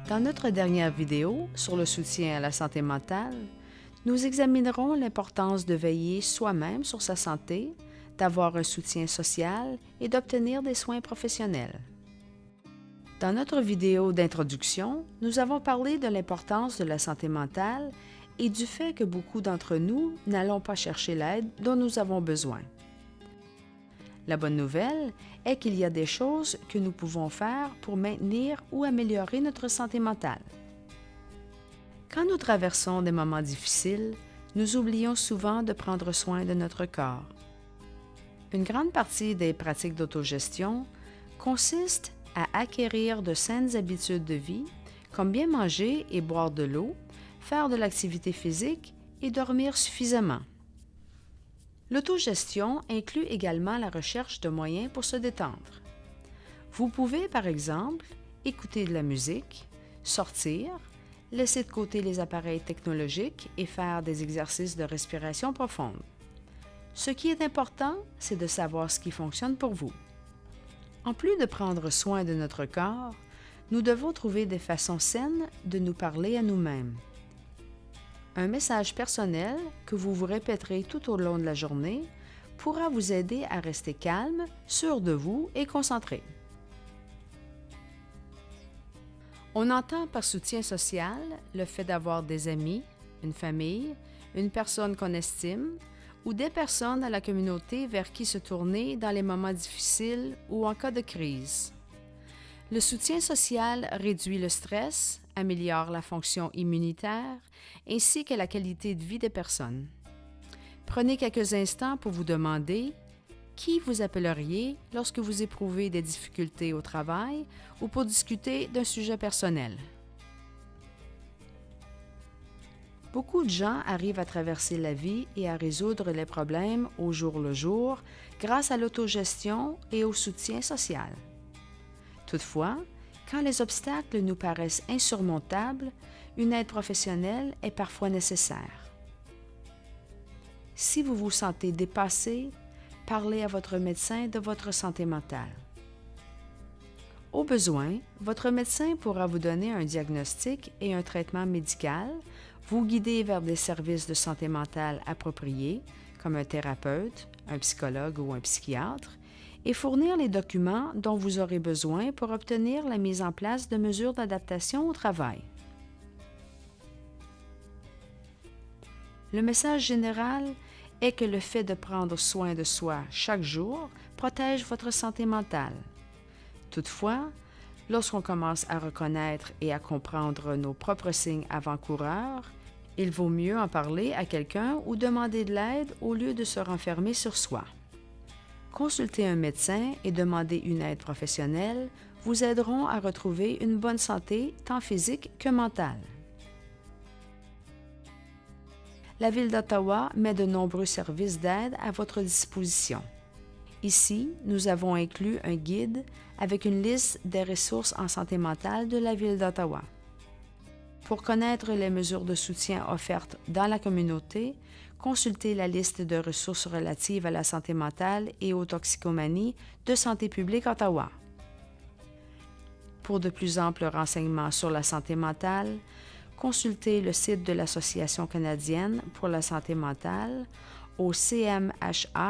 Dans notre dernière vidéo sur le soutien à la santé mentale, nous examinerons l'importance de veiller soi-même sur sa santé, d'avoir un soutien social et d'obtenir des soins professionnels. Dans notre vidéo d'introduction, nous avons parlé de l'importance de la santé mentale et du fait que beaucoup d'entre nous n'allons pas chercher l'aide dont nous avons besoin. La bonne nouvelle est qu'il y a des choses que nous pouvons faire pour maintenir ou améliorer notre santé mentale. Quand nous traversons des moments difficiles, nous oublions souvent de prendre soin de notre corps. Une grande partie des pratiques d'autogestion consiste à acquérir de saines habitudes de vie, comme bien manger et boire de l'eau, faire de l'activité physique et dormir suffisamment. L'autogestion inclut également la recherche de moyens pour se détendre. Vous pouvez, par exemple, écouter de la musique, sortir, laisser de côté les appareils technologiques et faire des exercices de respiration profonde. Ce qui est important, c'est de savoir ce qui fonctionne pour vous. En plus de prendre soin de notre corps, nous devons trouver des façons saines de nous parler à nous-mêmes. Un message personnel que vous vous répéterez tout au long de la journée pourra vous aider à rester calme, sûr de vous et concentré. On entend par soutien social le fait d'avoir des amis, une famille, une personne qu'on estime ou des personnes à la communauté vers qui se tourner dans les moments difficiles ou en cas de crise. Le soutien social réduit le stress, améliore la fonction immunitaire ainsi que la qualité de vie des personnes. Prenez quelques instants pour vous demander qui vous appelleriez lorsque vous éprouvez des difficultés au travail ou pour discuter d'un sujet personnel. Beaucoup de gens arrivent à traverser la vie et à résoudre les problèmes au jour le jour grâce à l'autogestion et au soutien social. Toutefois, quand les obstacles nous paraissent insurmontables, une aide professionnelle est parfois nécessaire. Si vous vous sentez dépassé, parlez à votre médecin de votre santé mentale. Au besoin, votre médecin pourra vous donner un diagnostic et un traitement médical, vous guider vers des services de santé mentale appropriés, comme un thérapeute, un psychologue ou un psychiatre, et fournir les documents dont vous aurez besoin pour obtenir la mise en place de mesures d'adaptation au travail. Le message général est que le fait de prendre soin de soi chaque jour protège votre santé mentale. Toutefois, lorsqu'on commence à reconnaître et à comprendre nos propres signes avant-coureurs, il vaut mieux en parler à quelqu'un ou demander de l'aide au lieu de se renfermer sur soi. Consulter un médecin et demander une aide professionnelle vous aideront à retrouver une bonne santé tant physique que mentale. La Ville d'Ottawa met de nombreux services d'aide à votre disposition. Ici, nous avons inclus un guide avec une liste des ressources en santé mentale de la Ville d'Ottawa. Pour connaître les mesures de soutien offertes dans la communauté, consultez la liste de ressources relatives à la santé mentale et aux toxicomanies de Santé publique Ottawa. Pour de plus amples renseignements sur la santé mentale, consultez le site de l'Association canadienne pour la santé mentale au cmha.ca.